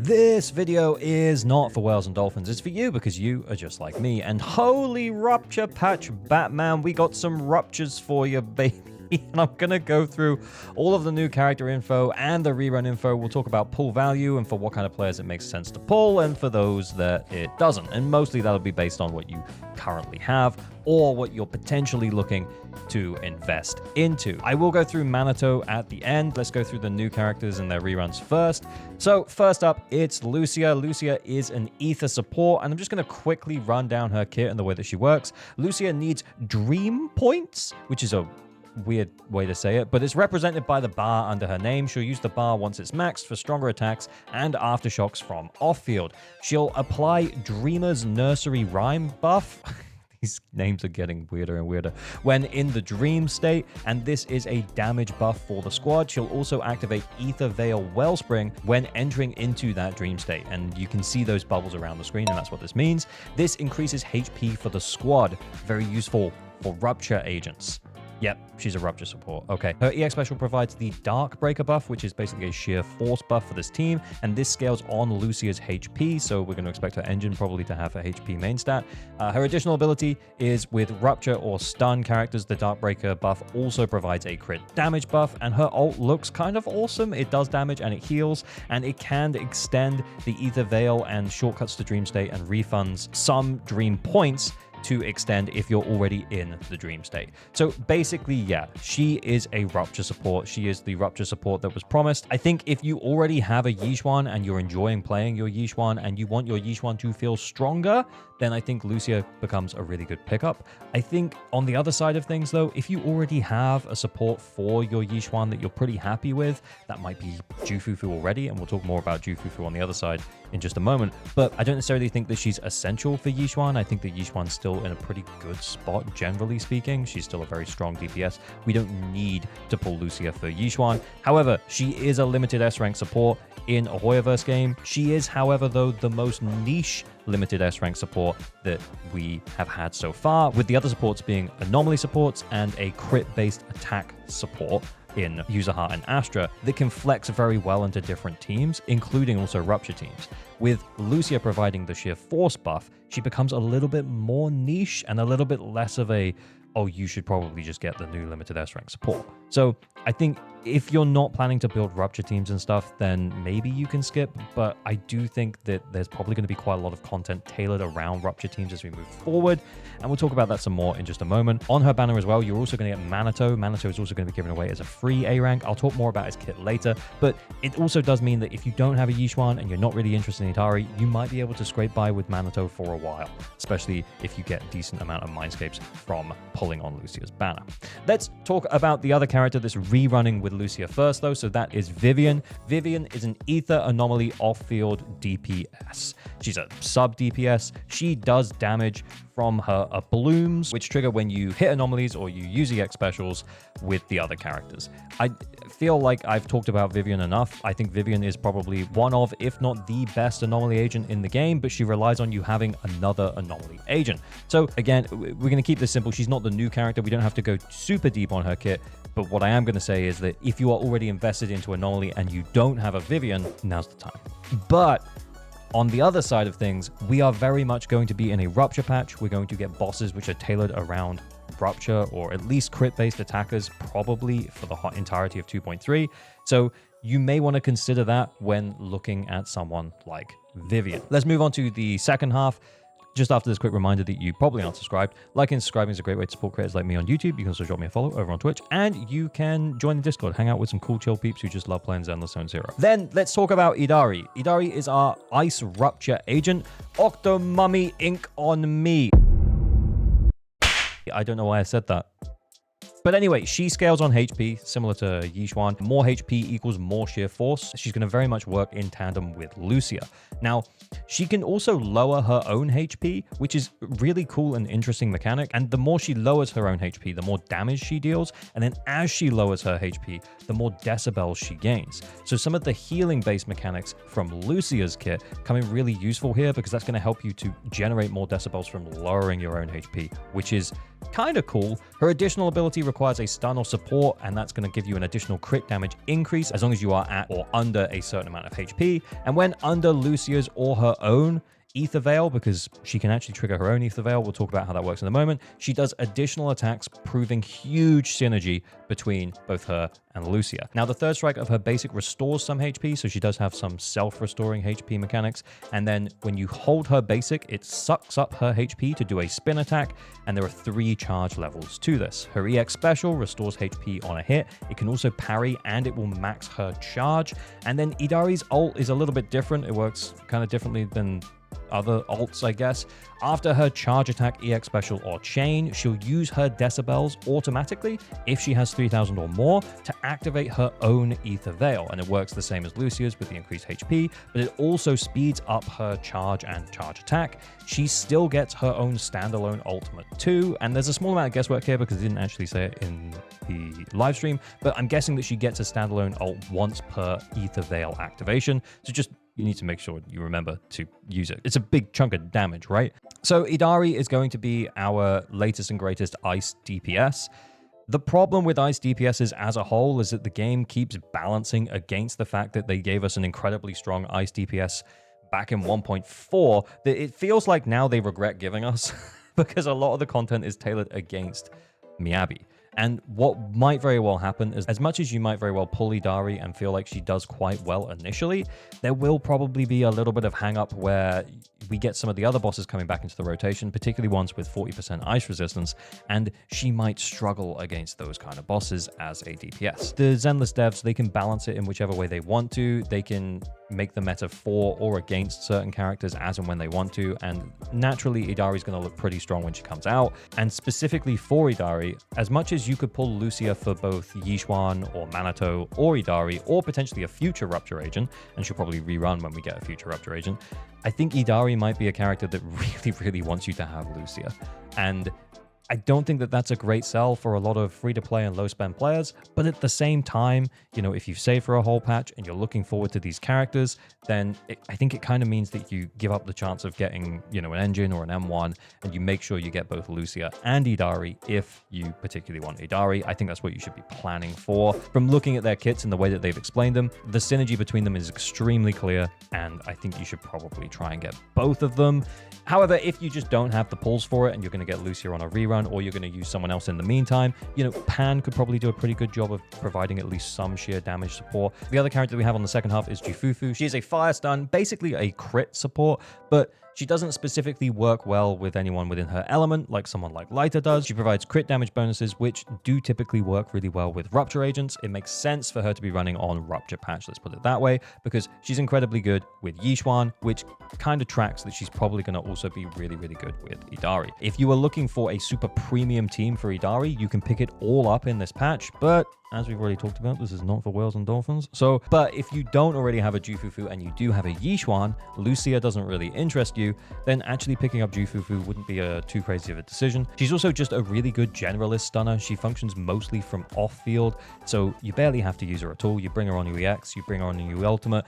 This video is not for whales and dolphins, it's for you because you are just like me. And holy rupture patch, Batman, we got some ruptures for you, baby. And I'm going to go through all of the new character info and the rerun info. We'll talk about pull value and for what kind of players it makes sense to pull and for those that it doesn't. And mostly that'll be based on what you currently have or what you're potentially looking to invest into. I will go through Manato at the end. Let's go through the new characters and their reruns first. So first up, it's Lucia. Lucia is an ether support, and I'm just going to quickly run down her kit and the way that she works. Lucia needs dream points, which is a weird way to say it, but it's represented by the bar under her name. She'll use the bar once it's maxed for stronger attacks and aftershocks from off-field. She'll apply Dreamer's Nursery Rhyme buff. These names are getting weirder and weirder. When in the dream state, and this is a damage buff for the squad. She'll also activate Ether Veil Wellspring when entering into that dream state, and you can see those bubbles around the screen, and that's what this means. This increases HP for the squad. Very useful for Rupture agents. Yep, she's a Rupture support. Okay. Her EX special provides the Dark Breaker buff, which is basically a sheer force buff for this team, and this scales on Lucia's HP, so we're going to expect her engine probably to have her HP main stat. Her additional ability is with Rupture or Stun characters. The Dark Breaker buff also provides a crit damage buff, and her ult looks kind of awesome. It does damage and it heals, and it can extend the Ether Veil and shortcuts to Dream State and refunds some Dream points to extend if you're already in the dream state. So basically, yeah, she is a Rupture support. She is the Rupture support that was promised. I think if you already have a Yixuan and you're enjoying playing your Yixuan and you want your Yixuan to feel stronger, then I think Lucia becomes a really good pickup. I think on the other side of things though, if you already have a support for your Yixuan that you're pretty happy with, that might be Fufu already, and we'll talk more about Fufu on the other side in just a moment, but I don't necessarily think that she's essential for Yixuan. I think that Yixuan's still in a pretty good spot, generally speaking. She's still a very strong DPS. We don't need to pull Lucia for Yixuan. However, she is a limited S-rank support in a Hoyoverse game. She is, however, though, the most niche limited S-rank support that we have had so far, with the other supports being anomaly supports and a crit-based attack support in User Heart and Astra that can flex very well into different teams, including also Rupture teams. With Lucia providing the sheer force buff, she becomes a little bit more niche and a little bit less of a, oh, you should probably just get the new limited S-rank support. So I think if you're not planning to build Rupture teams and stuff, then maybe you can skip, but I do think that there's probably going to be quite a lot of content tailored around Rupture teams as we move forward, and we'll talk about that some more in just a moment. On her banner as well, you're also going to get Manato. Manato is also going to be given away as a free A rank. I'll talk more about his kit later, but it also does mean that if you don't have a Yixuan and you're not really interested in Yidhari, you might be able to scrape by with Manato for a while, especially if you get a decent amount of Mindscapes from pulling on Lucia's banner. Let's talk about the other character that's rerunning with Lucia first, though, so that is Vivian. Vivian is an Ether Anomaly off-field DPS. She's a sub-DPS. She does damage from her blooms, which trigger when you hit anomalies or you use EX specials with the other characters. I feel like I've talked about Vivian enough. I think Vivian is probably one of, if not the best anomaly agent in the game, but she relies on you having another anomaly agent. So again, we're going to keep this simple. She's not the new character. We don't have to go super deep on her kit, but what I am going to say is that if you are already invested into anomaly and you don't have a Vivian, now's the time. But on the other side of things, we are very much going to be in a Rupture patch. We're going to get bosses which are tailored around Rupture, or at least crit-based attackers, probably for the entirety of 2.3. So you may want to consider that when looking at someone like Vivian. Let's move on to the second half. Just after this quick reminder that you probably aren't subscribed. Liking and subscribing is a great way to support creators like me on YouTube. You can also drop me a follow over on Twitch, and you can join the Discord, hang out with some cool chill peeps who just love playing Zenless Zone Zero. Then let's talk about Yidhari. Yidhari is our Ice Rupture agent. Octomummy ink on me. I don't know why I said that. But anyway, she scales on HP, similar to Yixuan. More HP equals more sheer force. She's going to very much work in tandem with Lucia. Now, she can also lower her own HP, which is really cool and interesting mechanic. And the more she lowers her own HP, the more damage she deals. And then as she lowers her HP, the more decibels she gains. So some of the healing-based mechanics from Lucia's kit come in really useful here, because that's going to help you to generate more decibels from lowering your own HP, which is kind of cool. Her additional ability requires a stun or support, and that's going to give you an additional crit damage increase as long as you are at or under a certain amount of HP. And when under Lucia's or her own Ether Veil, because she can actually trigger her own Ether Veil, we'll talk about how that works in a moment, she does additional attacks, proving huge synergy between both her and Lucia. Now, the third strike of her basic restores some HP, so she does have some self-restoring HP mechanics, and then when you hold her basic, it sucks up her HP to do a spin attack, and there are 3 charge levels to this. Her EX special restores HP on a hit, it can also parry, and it will max her charge, and then Yidhari's ult is a little bit different. It works kind of differently than other ults, I guess. After her charge attack, EX special, or chain, she'll use her decibels automatically if she has 3000 or more to activate her own Ether Veil, and it works the same as Lucia's with the increased HP, but it also speeds up her charge and charge attack. She still gets her own standalone ultimate too, and there's a small amount of guesswork here because I didn't actually say it in the live stream, but I'm guessing that she gets a standalone ult once per Ether Veil activation, so just you need to make sure you remember to use it. It's a big chunk of damage, right? So Yidhari is going to be our latest and greatest Ice DPS. The problem with Ice DPSs as a whole is that the game keeps balancing against the fact that they gave us an incredibly strong Ice DPS back in 1.4 that it feels like now they regret giving us because a lot of the content is tailored against Miyabi. And what might very well happen is, as much as you might very well pull Yidhari and feel like she does quite well initially, there will probably be a little bit of hang up where we get some of the other bosses coming back into the rotation, particularly ones with 40% ice resistance, and she might struggle against those kind of bosses as a DPS. The Zenless devs, they can balance it in whichever way they want to. They can make the meta for or against certain characters as and when they want to, and naturally Yidhari is going to look pretty strong when she comes out. And specifically for Yidhari, as much as you could pull Lucia for both Yixuan or Manato or Yidhari, or potentially a future Rupture agent, and she'll probably rerun when we get a future Rupture agent, I think Yidhari might be a character that really wants you to have Lucia. And I don't think that that's a great sell for a lot of free-to-play and low-spend players, but at the same time, you know, if you save for a whole patch and you're looking forward to these characters, then I think it kind of means that you give up the chance of getting, you know, an engine or an M1, and you make sure you get both Lucia and Yidhari if you particularly want Yidhari. I think that's what you should be planning for. From looking at their kits and the way that they've explained them, the synergy between them is extremely clear, and I think you should probably try and get both of them. However, if you just don't have the pulls for it and you're going to get Lucia on a rerun, or you're going to use someone else in the meantime, you know, Pan could probably do a pretty good job of providing at least some sheer damage support. The other character that we have on the second half is Fufu. She is a fire stun, basically a crit support, but she doesn't specifically work well with anyone within her element, like someone like Lighter does. She provides crit damage bonuses, which do typically work really well with Rupture agents. It makes sense for her to be running on Rupture patch, let's put it that way, because she's incredibly good with Yixuan, which kind of tracks that she's probably going to also be really good with Yidhari. If you are looking for a super premium team for Yidhari, you can pick it all up in this patch, but as we've already talked about, this is not for whales and dolphins. So, but if you don't already have a Fufu and you do have a Yixuan, Lucia doesn't really interest you, then actually picking up Fufu wouldn't be too crazy of a decision. She's also just a really good generalist stunner. She functions mostly from off-field, so you barely have to use her at all. You bring her on your EX, you bring her on your ultimate.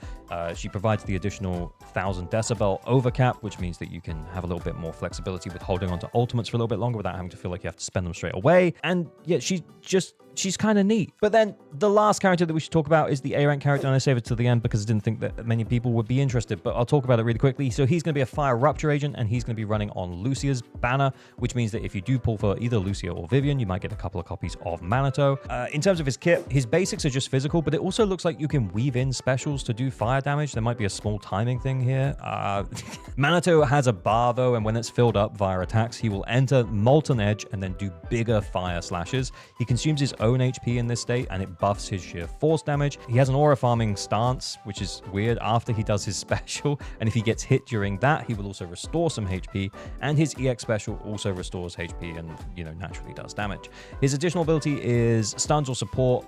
She provides the additional 1000 decibel overcap, which means that you can have a little bit more flexibility with holding onto ultimates for a little bit longer without having to feel like you have to spend them straight away. And yeah, she's kind of neat. But then the last character that we should talk about is the A rank character, and I save it to the end because I didn't think that many people would be interested, but I'll talk about it really quickly. So he's going to be a fire Rupture agent, and he's going to be running on Lucia's banner, which means that if you do pull for either Lucia or Vivian, you might get a couple of copies of Manato. In terms of his kit, his basics are just physical, but it also looks like you can weave in specials to do fire damage. There might be a small timing thing here. Manato has a bar though, and when it's filled up via attacks, he will enter Molten Edge and then do bigger fire slashes. He consumes his own HP in this state, and it buffs his sheer force damage. He has an aura farming stance, which is weird, after he does his special, and if he gets hit during that, he will also restore some HP, and his EX special also restores HP and, you know, naturally does damage. His additional ability is stuns or support.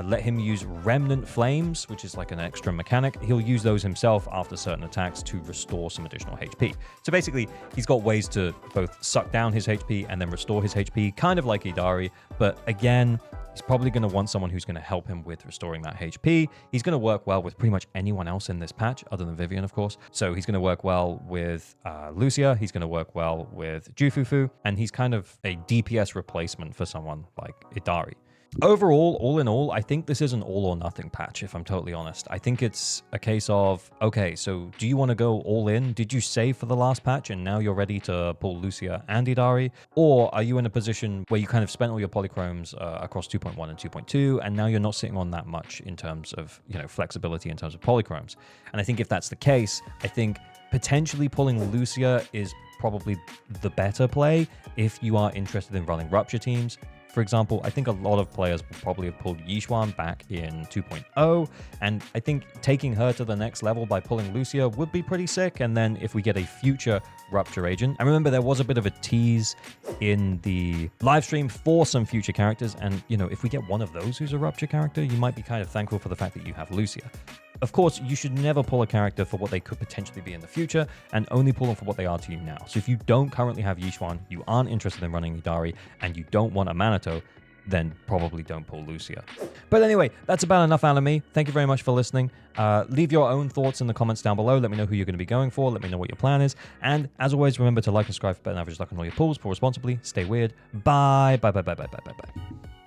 Let him use Remnant Flames, which is like an extra mechanic. He'll use those himself after certain attacks to restore some additional HP. So basically, he's got ways to both suck down his HP and then restore his HP, kind of like Yidhari, but again, He's probably going to want someone who's going to help him with restoring that HP. He's going to work well with pretty much anyone else in this patch, other than Vivian, of course. So he's going to work well with Lucia. He's going to work well with Fufu. And he's kind of a DPS replacement for someone like Yidhari. Overall, all in all, I think this is an all or nothing patch, if I'm totally honest. I think it's a case of, okay, so do you want to go all in? Did you save for the last patch and now you're ready to pull Lucia and Yidhari? Or are you in a position where you kind of spent all your polychromes across 2.1 and 2.2, and now you're not sitting on that much in terms of, flexibility in terms of polychromes? And I think if that's the case, I think potentially pulling Lucia is probably the better play if you are interested in running Rupture teams. For example, I think a lot of players will probably have pulled Yishuan back in 2.0, and I think taking her to the next level by pulling Lucia would be pretty sick. And then if we get a future Rupture agent, I remember there was a bit of a tease in the live stream for some future characters, and if we get one of those who's a Rupture character, you might be kind of thankful for the fact that you have Lucia. Of course, you should never pull a character for what they could potentially be in the future, and only pull them for what they are to you now. So if you don't currently have Yishuan, you aren't interested in running Yidhari, and you don't want a Manato, then probably don't pull Lucia. But anyway, that's about enough out of me. Thank you very much for listening. Leave your own thoughts in the comments down below. Let me know who you're going to be going for. Let me know what your plan is. And as always, remember to like and subscribe for better average luck on all your pulls. Pull responsibly. Stay weird. Bye. Bye. Bye. Bye. Bye. Bye. Bye. Bye.